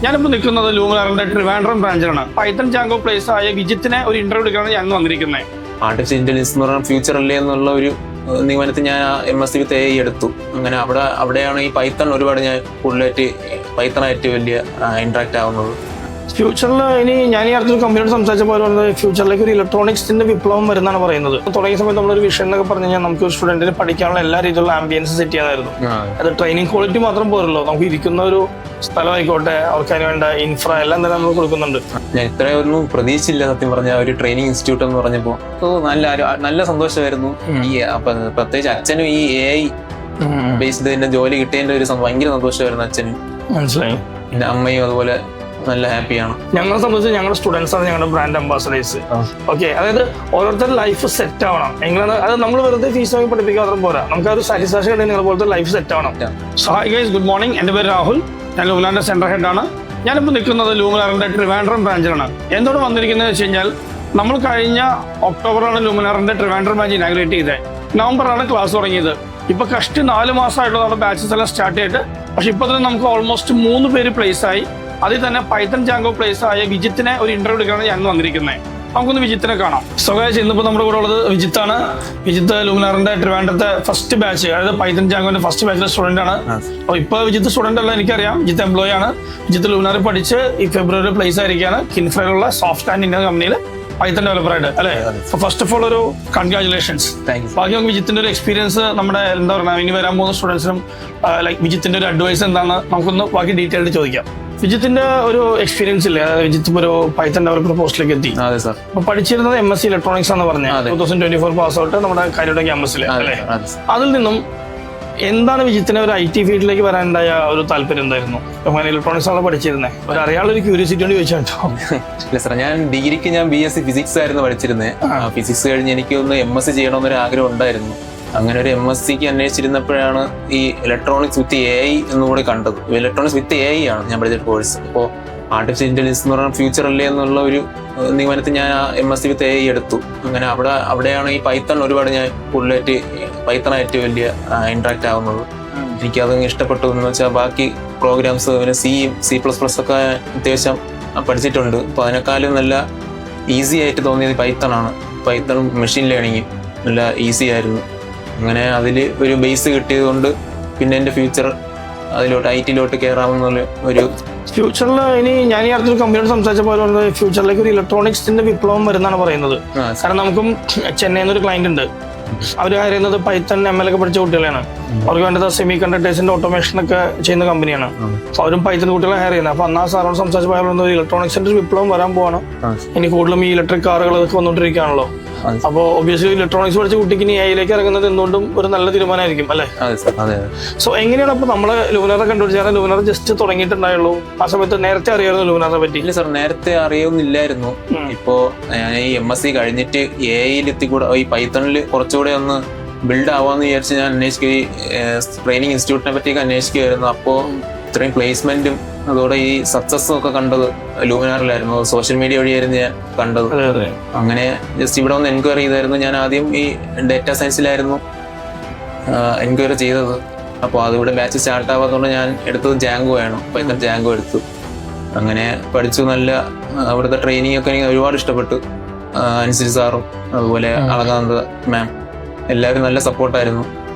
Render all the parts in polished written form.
ഞാനിപ്പോൾ നിൽക്കുന്നത് ലൂമിനാറിന്റെ Trivandrum ബ്രാഞ്ചിലാണ്. Python Jango place ആയ വിജിത്തിനെ ഒരു ഇന്റർവ്യൂ എടുക്കാനാണ് ഞാൻ വന്നിരിക്കുന്നത്. ആർട്ടിഫിഷ്യൽ ഇന്റലിജൻസ് എന്ന് പറഞ്ഞാൽ ഫ്യൂച്ചർ അല്ലേ എന്നുള്ള ഒരു നിഗമനത്തിൽ ഞാൻ MSc വിത്ത് AI എടുത്തു. അങ്ങനെ അവിടെയാണ് ഈ പൈത്തൺ ഒരുപാട് ഞാൻ കൂടുതലായിട്ട് പൈത്തണായിട്ട് വലിയ ഇന്ററാക്ട് ആവുന്നത്. ഫ്യൂച്ചറിൽ ഇനി ഞാൻ ഈ അടുത്തൊരു കമ്പനിയോട് സംസാരിച്ചപ്പോൾ പറയുന്നത് ഫ്യൂച്ചറിലേക്ക് ഒരു ഇലക്ട്രോണിക്സിന്റെ വിപ്ലവം വരുന്നതാണ് പറയുന്നത്. തുടങ്ങിയ സമയത്ത് നമ്മളൊരു വിഷയം എന്നൊക്കെ പറഞ്ഞു കഴിഞ്ഞാൽ നമുക്ക് ഒരു സ്റ്റുഡന്റിന് പഠിക്കാനുള്ള എല്ലാ രീതിയിലുള്ള ആംബിയൻസ് സെറ്റ് ചെയ്യാനായിരുന്നു. അത് ട്രെയിനിങ് ക്വാളിറ്റി മാത്രം പോരല്ലോ, നമുക്ക് ഇരിക്കുന്ന ഒരു സ്ഥലമായിക്കോട്ടെ, അവർക്ക് അതിന് വേണ്ട ഇൻഫ്ര എല്ലാം തന്നെ നമ്മൾ കൊടുക്കുന്നുണ്ട്. ഞാൻ ഇത്രയൊന്നും പ്രതീക്ഷിച്ചില്ല സത്യം പറഞ്ഞ ഒരു ട്രെയിനിങ് ഇൻസ്റ്റിറ്റ്യൂട്ട് എന്ന് പറഞ്ഞപ്പോൾ നല്ല സന്തോഷമായിരുന്നു. ഈ പ്രത്യേകിച്ച് അച്ഛനും ഈ AI ബേസ്ഡ് ജോലി കിട്ടിയതിന്റെ ഒരു ഭയങ്കര സന്തോഷമായിരുന്നു അച്ഛനും. മനസ്സിലായി. പിന്നെ അമ്മയും അതുപോലെ നല്ല ഹാപ്പിയാണ്. ഞങ്ങളെ സംബന്ധിച്ച് ഞങ്ങളുടെ സ്റ്റുഡൻസ് ആണ് ഞങ്ങളുടെ ബ്രാൻഡ് അംബാസഡേഴ്സ്. ഓക്കെ, അതായത് ഓരോരുത്തരുടെ ലൈഫ് സെറ്റ് ആവണം. എങ്ങനെയാണ് അത് നമ്മൾ വെറുതെ ഫീസ് വാങ്ങി പഠിപ്പിക്കാൻ മാത്രം പോരാ, നമുക്ക് ആ ഒരു സാറ്റിസ്ഫാക്ഷൻ ഉണ്ടെങ്കിൽ നിങ്ങളെ പോലത്തെ ലൈഫ് സെറ്റ് ആവണം. So hi guys, good morning. എൻ്റെ പേര് രാഹുൽ. ഞാൻ ലൂമിനാറിന്റെ സെൻട്രൽ ഹെഡാണ്. ഞാനിപ്പോൾ നിൽക്കുന്നത് ലൂമിനാറിന്റെ ട്രിവാൻഡ്രം ബ്രാഞ്ചിലാണ്. എന്തുകൊണ്ട് വന്നിരിക്കുന്നത് വെച്ച് കഴിഞ്ഞാൽ നമ്മൾ കഴിഞ്ഞ ഒക്ടോബറാണ് ലൂമിനാറിന്റെ ട്രിവാൻഡ്രം ബ്രാഞ്ച് ഇനാഗ്രേറ്റ് ചെയ്തത്. നവംബറാണ് ക്ലാസ് തുടങ്ങിയത്. ഇപ്പൊ കഷ്ടി 4 മാസമായിട്ടുള്ള നമ്മുടെ ബാച്ചസ് എല്ലാം സ്റ്റാർട്ട് ചെയ്തിട്ട്, പക്ഷെ ഇപ്പൊ തന്നെ നമുക്ക് ഓൾമോസ്റ്റ് 3 പേര് പ്ലേസ് ആയി. അതിൽ തന്നെ പൈത്തൺ ജാങ്കോ പ്ലേസ് ആയ വിജിത്തിനെ ഒരു ഇന്റർവ്യൂ എടുക്കാനാണ് ഞാൻ വന്നിരിക്കുന്നത്. നമുക്കൊന്ന് വിജിത്തിനെ കാണാം. സോ ഗൈസ്, ഇന്നിപ്പോൾ നമ്മുടെ കൂടെ ഉള്ളത് വിജിത്താണ്. വിജിത്ത് ലൂമിനാറിന്റെ ട്രിവാൻഡ്രത്തെ ഫസ്റ്റ് ബാച്ച്, അതായത് പൈത്തൺ ജാങ്കോന്റെ ഫസ്റ്റ് ബാച്ചിലെ സ്റ്റുഡന്റ് ആണ്. അപ്പോൾ ഇപ്പൊ വിജിത്ത് സ്റ്റുഡന്റ് അല്ല, എനിക്കറിയാം. വിജിത്ത് എംപ്ലോയി ആണ്. വിജിത്ത് ലൂമിനാറിൽ പഠിച്ച് ഈ ഫെബ്രുവരി പ്ലേസ് ആയിരിക്കുകയാണ് കിൻഫ്രയിലുള്ള സോഫ്റ്റ് ആൻഡ് ഇന്ത്യൻ കമ്പനിയിൽ പൈത്തൺ ഡെവലപ്പറായിട്ട് അല്ലേ. ഫസ്റ്റ് ഓഫ് ഓൾ ഒരു കൺഗ്രാജുലേഷൻസ്. ബാക്കി നമുക്ക് വിജിത്തിന്റെ ഒരു എക്സ്പീരിയൻസ് നമ്മുടെ എന്താ പറയുക ഇനി വരാൻ പോകുന്ന സ്റ്റുഡൻസിനും ലൈക്ക് വിജിത്തിന്റെ ഒരു അഡ്വൈസ് എന്താണ് നമുക്കൊന്ന് ബാക്കി ഡീറ്റെയിൽഡ് ചോദിക്കാം. വിജിത്തിന്റെ ഒരു എക്സ്പീരിയൻസ് ഇല്ലേ, അതായത് വിജിത്ത് ഒരു പൈത്തൺ ഡെവലപ്പർ പോസ്റ്റിലേക്ക് എത്തി. അപ്പൊ പഠിച്ചിരുന്നത് MSc ഇലക്ട്രോണിക്സ് എന്ന് പറഞ്ഞത് 2024 പാസ് ഔട്ട് നമ്മുടെ കാര്യയുടെ ക്യാമ്പസിൽ അല്ലേ. അതിൽ നിന്നും എന്താണ് വിജിത്തിന് ഒരു IT ഫീൽഡിലേക്ക് വരാനുണ്ടായ ഒരു താല്പര്യം എന്തായിരുന്നു? അങ്ങനെ ഇലക്ട്രോണിക്സ് ആണ് പഠിച്ചിരുന്നത്, ഒരു അറിയാനുള്ള ക്യൂരിയോസിറ്റി കൊണ്ട് ചോദിച്ചാൽ. ഇല്ല സാർ, ഞാൻ ഡിഗ്രിക്ക് BSc ഫിസിക്സ് ആയിരുന്നു പഠിച്ചിരുന്നത്. ഫിസിക്സ് കഴിഞ്ഞ് എനിക്കൊന്ന് MSc ചെയ്യണമെന്നൊരു ആഗ്രഹം ഉണ്ടായിരുന്നു. അങ്ങനെ ഒരു MScക്ക് അന്വേഷിച്ചിരുന്നപ്പോഴാണ് ഈ ഇലക്ട്രോണിക്സ് വിത്ത് AI എന്നുകൂടി കണ്ടത്. ഇലക്ട്രോണിക്സ് വിത്ത് AI ആണ് ഞാൻ പഠിച്ച കോഴ്സ്. അപ്പോൾ ആർട്ടിഫിഷ്യൽ ഇന്റലിജൻസ് എന്ന് പറഞ്ഞാൽ ഫ്യൂച്ചർ അല്ലേ എന്നുള്ള ഒരു നിഗമനത്തിൽ ഞാൻ MSc വിത്ത് AI എടുത്തു. അങ്ങനെ അവിടെയാണ് ഈ പൈത്തൺ ഒരുപാട് ഞാൻ കൂടുതലായിട്ട് പൈത്തണായിട്ട് വലിയ ഇന്ററാക്ട് ആവുന്നത്. എനിക്കത് ഇഷ്ടപ്പെട്ടു. എന്ന് വെച്ചാൽ ബാക്കി പ്രോഗ്രാംസ് പിന്നെ C++ ഒക്കെ അത്യാവശ്യം പഠിച്ചിട്ടുണ്ട്. അപ്പോൾ അതിനേക്കാളും നല്ല ഈസി ആയിട്ട് തോന്നിയത് പൈത്തൺ ആണ്. പൈത്തൺ മെഷീൻ ലേണിംഗ് നല്ല ഈസി ആയിരുന്നു. അങ്ങനെ അതിൽ ഒരു ബേസ് കിട്ടിയത് കൊണ്ട് പിന്നെ എൻ്റെ ഫ്യൂച്ചർ അതിലോട്ട് IT കയറാമെന്നുള്ള ഒരു ഫ്യൂച്ചറിൽ ഇനി ഞാൻ ഈ അടുത്തൊരു കമ്പനിയോട് സംസാരിച്ചപ്പോൾ പറയുന്നത് ഫ്യൂച്ചറിലേക്ക് ഒരു ഇലക്ട്രോണിക്സിന്റെ വിപ്ലവം വരുന്നതാണ് പറയുന്നത്. കാരണം നമുക്കും ചെന്നൈയിൽ നിന്നൊരു ക്ലയന്റ് ഉണ്ട്. അവർ അറിയുന്നത് പൈത്തൺ ML ഒക്കെ പഠിച്ച കുട്ടികളാണ്. അവർക്ക് വേണ്ടത് സെമി കണ്ടക്ടേഴ്സിന്റെ ഓട്ടോമേഷൻ ഒക്കെ ചെയ്യുന്ന കമ്പനിയാണ്. അപ്പോൾ അവരും പൈത്തൺ കുട്ടികളെ ഹയർ ചെയ്യുന്നത്. അപ്പോൾ അന്നാ സാറോട് സംസാരിച്ചപ്പോൾ ഇലക്ട്രോണിക്സിന്റെ ഒരു വിപ്ലവം വരാൻ പോവാണ്. ഇനി കൂടുതലും ഈ ഇലക്ട്രിക് കാറുകൾ ഇതൊക്കെ വന്നുകൊണ്ടിരിക്കുകയാണല്ലോ. അപ്പോൾ ഒബ്വിയസ്ലി ഇലക്ട്രോണിക്സ് പഠിച്ച കുട്ടിക്ക് ഇനി AI ഇറങ്ങുന്നത് എന്തുകൊണ്ടും ഒരു നല്ല തീരുമാനമായിരിക്കും അല്ലേ. സോ എങ്ങനെയാണ് അപ്പോൾ നമ്മള് ലൂമിനാറെ കണ്ടുപിടിച്ചാൽ ലൂമിനാർ ജസ്റ്റ് തുടങ്ങിയിട്ടുണ്ടായുള്ളൂ? ആ സമയത്ത് നേരത്തെ അറിയായിരുന്നു ലൂമിനാറെ പറ്റി? ഇല്ല സാർ, നേരത്തെ അറിയുന്നില്ലായിരുന്നു. ഇപ്പോ ഞാൻ ഈ MSc കഴിഞ്ഞിട്ട് AI എത്തിക്കൂടെ ഈ പൈത്തണിൽ കുറച്ചുകൂടെ ഒന്ന് ബിൽഡ് ആവാന്ന് വിചാരിച്ച് ഞാൻ ട്രെയിനിങ് ഇൻസ്റ്റിറ്റ്യൂട്ടിനെ പറ്റിയൊക്കെ അന്വേഷിക്കുമായിരുന്നു. അപ്പോൾ ഇത്രയും പ്ലേസ്മെന്റും അതോടെ ഈ സക്സസ്സും ഒക്കെ കണ്ടത് ലൂമിനാറിലായിരുന്നു. സോഷ്യൽ മീഡിയ വഴിയായിരുന്നു ഞാൻ കണ്ടത്. അങ്ങനെ ജസ്റ്റ് ഇവിടെ ഒന്ന് എൻക്വയറി ചെയ്തായിരുന്നു. ഞാൻ ആദ്യം ഈ ഡേറ്റാ സയൻസിലായിരുന്നു എൻക്വയറി ചെയ്തത്. അപ്പോൾ അതിവിടെ ബാച്ച് സ്റ്റാർട്ട് ആവാത്തതുകൊണ്ട് ഞാൻ എടുത്തത് ജാങ്കോ ആണ്. പൈത്തൺ ജാങ്കോ എടുത്തു. അങ്ങനെ പഠിച്ചു. നല്ല അവിടുത്തെ ട്രെയിനിങ് ഒക്കെ എനിക്ക് ഒരുപാട് ഇഷ്ടപ്പെട്ടു. അനുസരിച്ച് സാറും അതുപോലെ അളകാനന്ദ മാം എല്ലാവരും നല്ല സപ്പോർട്ടായിരുന്നു.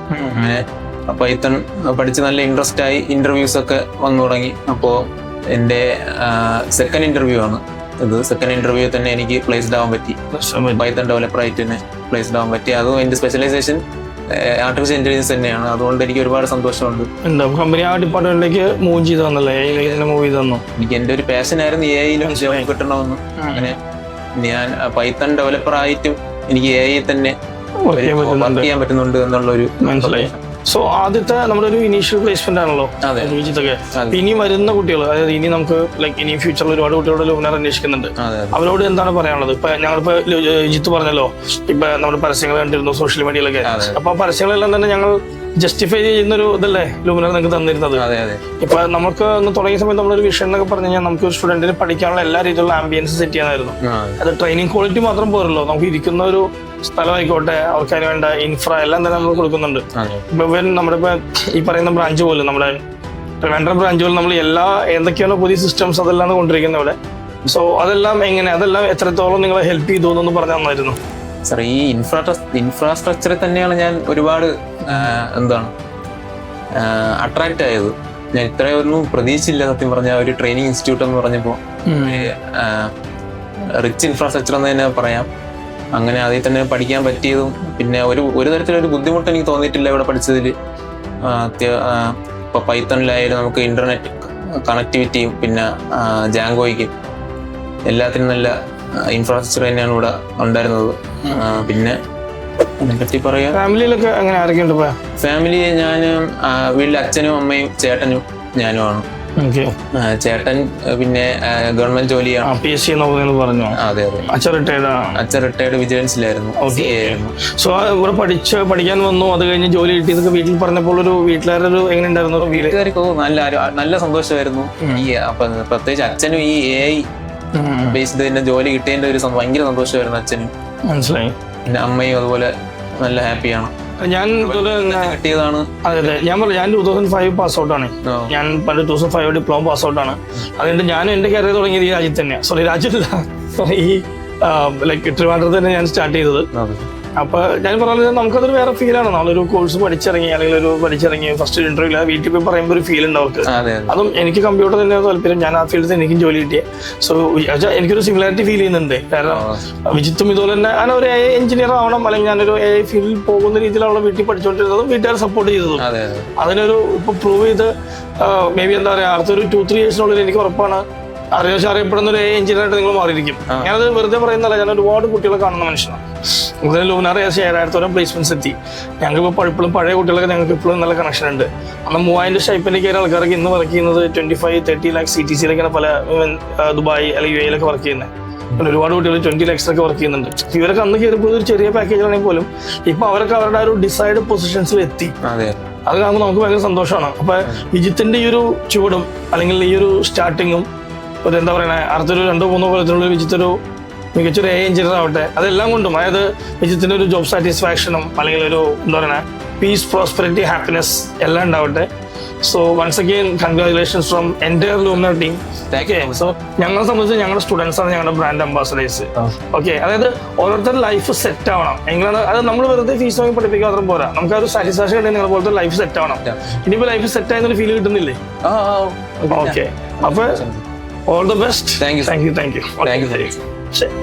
അങ്ങനെ പൈത്തൺ പഠിച്ച് നല്ല ഇൻട്രസ്റ്റ് ആയി. ഇന്റർവ്യൂസ് ഒക്കെ വന്നു തുടങ്ങി. അപ്പോൾ എൻ്റെ സെക്കൻഡ് ഇന്റർവ്യൂ ആണ് ഇത്. സെക്കൻഡ് ഇന്റർവ്യൂ തന്നെ എനിക്ക് പ്ലേസ്ഡ് ആവാൻ പറ്റി. പൈത്തൺ ഡെവലപ്പറായിട്ട് തന്നെ പ്ലേസ്ഡ് ആവാൻ പറ്റി. അതും എൻ്റെ സ്പെഷ്യലൈസേഷൻ ആർട്ടിഫിഷ്യൽ ഇന്റലിജൻസ് തന്നെയാണ്. അതുകൊണ്ട് എനിക്ക് ഒരുപാട് സന്തോഷമുണ്ട്. കമ്പനി ആ ഡിപ്പാർട്ട്മെന്റിലേക്ക് മൂവ് ചെയ്ത് തന്നല്ലേ, മൂവ് ചെയ്ത് തന്നു. എനിക്ക് എൻ്റെ ഒരു പാഷൻ ആയിരുന്നു AI ജോബ് കിട്ടണമെന്ന്. അങ്ങനെ ഞാൻ പൈത്തൺ ഡെവലപ്പറായിട്ടും എനിക്ക് AI തന്നെ വർക്ക് ചെയ്യാൻ പറ്റുന്നുണ്ട് എന്നുള്ളൊരു മനസ്സിലായി. സോ ആദ്യത്തെ നമ്മുടെ ഒരു ഇനീഷ്യൽ പ്ലേസ്മെന്റ് ആണല്ലോ വിജിത്തൊക്കെ. ഇനി വരുന്ന കുട്ടികൾ, അതായത് ഇനി നമുക്ക് ലൈക്ക് ഇനി ഫ്യൂച്ചറിൽ ഒരുപാട് കുട്ടികളോട് ലൂമിനാർ അന്വേഷിക്കുന്നുണ്ട്. അവരോട് എന്താണ് പറയാനുള്ളത്? ഇപ്പൊ ഞങ്ങളിപ്പോ വിജിത്ത് പറഞ്ഞല്ലോ, ഇപ്പൊ നമ്മുടെ പരസ്യങ്ങൾ കണ്ടിരുന്നു സോഷ്യൽ മീഡിയയിലൊക്കെ. അപ്പൊ ആ പരസ്യങ്ങളെല്ലാം തന്നെ ഞങ്ങൾ ജസ്റ്റിഫൈ ചെയ്യുന്നൊരു ഇതല്ലേ ലൂമിനാർ നിങ്ങൾക്ക് തന്നിരുന്നത്. ഇപ്പൊ നമുക്ക് ഒന്ന് തുടങ്ങിയ സമയത്ത് നമ്മളൊരു വിഷയം എന്നൊക്കെ പറഞ്ഞു കഴിഞ്ഞാൽ നമുക്ക് ഒരു സ്റ്റുഡന്റിന് പഠിക്കാനുള്ള എല്ലാ രീതിയിലുള്ള ആംബിയൻസ് സെറ്റ് ചെയ്യാനായിരുന്നു. അത് ട്രെയിനിങ് ക്വാളിറ്റി മാത്രം പോരല്ലോ, നമുക്ക് ഇരിക്കുന്ന ഒരു സ്ഥലമായിക്കോട്ടെ, അവർക്ക് അതിന് വേണ്ട ഇൻഫ്ര എല്ലാം തന്നെ നമ്മൾ കൊടുക്കുന്നുണ്ട്. ഇപ്പൊ നമ്മുടെ ഇപ്പൊ ഈ പറയുന്ന ബ്രാഞ്ച് പോലും നമ്മുടെ ട്രിവാൻഡ്രം ബ്രാഞ്ചുകൾ നമ്മൾ എന്തൊക്കെയാണോ പുതിയ സിസ്റ്റംസ് അതെല്ലാം കൊണ്ടിരിക്കുന്നത് ഇവിടെ. സോ അതെല്ലാം എത്രത്തോളം നിങ്ങളെ ഹെൽപ്പ് ചെയ്തു എന്നൊന്ന് പറഞ്ഞു തന്നായിരുന്നു. സാർ, ഈ ഇൻഫ്രാസ്ട്രക്ചറിൽ തന്നെയാണ് ഞാൻ ഒരുപാട് അട്രാക്റ്റ് ആയത്. ഞാൻ ഇത്രയൊന്നും പ്രതീക്ഷിച്ചില്ല സത്യം പറഞ്ഞാൽ. ഒരു ട്രെയിനിങ് ഇൻസ്റ്റിറ്റ്യൂട്ട് എന്ന് പറഞ്ഞപ്പോൾ റിച്ച് ഇൻഫ്രാസ്ട്രക്ചർ എന്ന് തന്നെ പറയാം. അങ്ങനെ അതിൽ തന്നെ പഠിക്കാൻ പറ്റിയതും പിന്നെ ഒരു തരത്തിലൊരു ബുദ്ധിമുട്ട് എനിക്ക് തോന്നിയിട്ടില്ല ഇവിടെ പഠിച്ചതിൽ. ഇപ്പോൾ പൈത്തണിലായാലും നമുക്ക് ഇന്റർനെറ്റ് കണക്ടിവിറ്റിയും പിന്നെ ജാങ്കോയ്ക്കും എല്ലാത്തിനും നല്ല ഇൻഫ്രാസ്ട്രക്ചർ തന്നെയാണ് ഇവിടെ ഉണ്ടായിരുന്നത്. പിന്നെ അതിനെപ്പറ്റി പറയാം, ഫാമിലിയിലൊക്കെ അങ്ങനെ ആരൊക്കെയുണ്ട്? ഫാമിലി ഞാനും വീട്ടിലെ അച്ഛനും അമ്മയും ചേട്ടനും ഞാനുമാണ്. ചേട്ടൻ പിന്നെ ഗവൺമെന്റ് ജോലിയാണ്, PSC പറഞ്ഞു. അതെ അതെ. അച്ഛൻ റിട്ടയർഡ് വിജിലൻസിലായിരുന്നു. സോ ഇവിടെ പഠിക്കാൻ വന്നു, അത് കഴിഞ്ഞ് ജോലി കിട്ടിയതൊക്കെ വീട്ടിൽ പറഞ്ഞപ്പോൾ വീട്ടുകാരൊരു എങ്ങനെ ഉണ്ടായിരുന്നു? വീട്ടുകാർക്ക് നല്ല സന്തോഷമായിരുന്നു. ഈ പ്രത്യേകിച്ച് അച്ഛനും ഈ AI ബേസ്ഡ് തന്നെ ജോലി കിട്ടിയതിന്റെ ഒരു ഭയങ്കര സന്തോഷമായിരുന്നു അച്ഛനും. മനസ്സിലായി. പിന്നെ അമ്മയും അതുപോലെ നല്ല ഹാപ്പിയാണ്. ഞാൻ കിട്ടിയതാണ്. അതെ, ഞാൻ 2005 പാസ് ഔട്ട് ആണ്. ഞാൻ 2005 ഡിപ്ലോമ പാസ് ഔട്ട് ആണ്. അതുകൊണ്ട് ഞാൻ എന്റെ കരിയർ തുടങ്ങിയത് ഈ രാജ്യത്ത് തന്നെയാണ്. രാജ്യത്തില്ല, ഈ ട്രിവാൻഡ്രത്ത് തന്നെ ഞാൻ സ്റ്റാർട്ട് ചെയ്തത്. അപ്പൊ ഞാൻ പറഞ്ഞത് നമുക്കതൊരു വേറെ ഫീലാണ്. നമ്മളൊരു കോഴ്സ് പഠിച്ചിറങ്ങി അല്ലെങ്കിൽ ഫസ്റ്റ് ഇന്റർവ്യൂ വീട്ടിൽ പോയി പറയുമ്പോൾ ഒരു ഫീൽ ഉണ്ട് അവർക്ക്. അതും എനിക്ക് കമ്പ്യൂട്ടർ തന്നെ താല്പര്യം, ഞാൻ ആ ഫീൽഡിൽ എനിക്കും ജോലി കിട്ടിയ. സോ എനിക്കൊരു സിമിലാരിറ്റി ഫീൽ ചെയ്യുന്നുണ്ട്. കാരണം വിജിത്തും ഇതുപോലെ തന്നെ ഞാൻ ഒരു AI എഞ്ചിനീയർ ആവണം അല്ലെങ്കിൽ ഞാനൊരു AI ഫീൽഡിൽ പോകുന്ന രീതിയിലുള്ള വീട്ടിൽ പഠിച്ചുകൊണ്ടിരുന്നതും വീട്ടുകാർ സപ്പോർട്ട് ചെയ്തതും അതിനൊരു ഇപ്പൊ പ്രൂവ് ചെയ്ത് മേ ബി അടുത്തൊരു 2-3 yearsനുള്ളിൽ എനിക്ക് ഉറപ്പാണ് അറിയപ്പെടുന്ന ഒരു AI എഞ്ചിനീയറായിട്ട് നിങ്ങൾ മാറിയിരിക്കും. ഞാനത് വെറുതെ പറയുന്നല്ല, ഞാൻ ഒരുപാട് കുട്ടികളെ കാണുന്ന മനുഷ്യനാണ്. ലൂനാർ 7,000 പ്ലേസ്മെന്റ്സ് എത്തി. ഞങ്ങൾക്ക് ഇപ്പോഴും പഴയ കുട്ടികളൊക്കെ ഞങ്ങൾക്ക് ഇപ്പോഴും നല്ല കണക്ഷൻ ഉണ്ട്. അന്ന് 3,000 സ്റ്റൈപ്പൻഡ് കയറിയ ആൾക്കാർക്ക് ഇന്ന് വർക്ക് ചെയ്യുന്നത് 25-30 lakhs CTC-ലൊക്കെയാണ് പല ദുബായ് അല്ലെങ്കിൽ UAE വർക്ക് ചെയ്യുന്നത്. ഒരുപാട് കുട്ടികൾ 20 lakhs വർക്ക് ചെയ്യുന്നുണ്ട്. ഇവരൊക്കെ അന്ന് കയറിയപ്പോൾ ഒരു ചെറിയ പാക്കേജ് ആണെങ്കിൽ പോലും ഇപ്പൊ അവരൊക്കെ അവരുടെ ഒരു ഡിസൈഡ് പൊസിഷൻസിൽ എത്തി. അത് കാണുമ്പോൾ നമുക്ക് ഭയങ്കര സന്തോഷമാണ്. അപ്പൊ വിജിത്തിന്റെ ഈ ഒരു ചുവടും അല്ലെങ്കിൽ ഈ ഒരു സ്റ്റാർട്ടിങ്ങും ഒരു അടുത്തൊരു 2-3 കൊല്ലത്തിനുള്ളിൽ വിജിത്തൊരു മികച്ചൊരു AI എഞ്ചിനീയർ ആവട്ടെ. അതെല്ലാം കൊണ്ടും അതായത് വിജിത്തിന്റെ ഒരു ജോബ് സാറ്റിസ്ഫാക്ഷനും അല്ലെങ്കിൽ ഒരു പീസ്, പ്രോസ്പെരിറ്റി, ഹാപ്പിനെസ് എല്ലാം ഉണ്ടാവട്ടെ. So once again congratulations from entire Luminar team. So ഞങ്ങളെ സംബന്ധിച്ച് ഞങ്ങളുടെ സ്റ്റുഡൻസ് ആണ് ഞങ്ങളുടെ ബ്രാൻഡ് അംബാസഡേഴ്സ്. ഓക്കെ, അതായത് ഓരോരുത്തരുടെ ലൈഫ് സെറ്റ് ആവണം. എങ്ങനെയാണ് അത് നമ്മൾ വെറുതെ ഫീസ് വാങ്ങി പഠിപ്പിക്കാൻ മാത്രം പോരാ, നമുക്ക് ആ ഒരു സാറ്റിസ്ഫാക്ഷൻ ഉണ്ടെങ്കിൽ നിങ്ങളെ പോലത്തെ ലൈഫ് സെറ്റ് ആവണം. ഇനിയിപ്പോൾ ലൈഫ് സെറ്റ് ആയെന്നൊരു ഫീൽ കിട്ടുന്നില്ലേ? ഓക്കെ, അപ്പൊ all the best. Thank you. Thank you. Thank you. ശരി.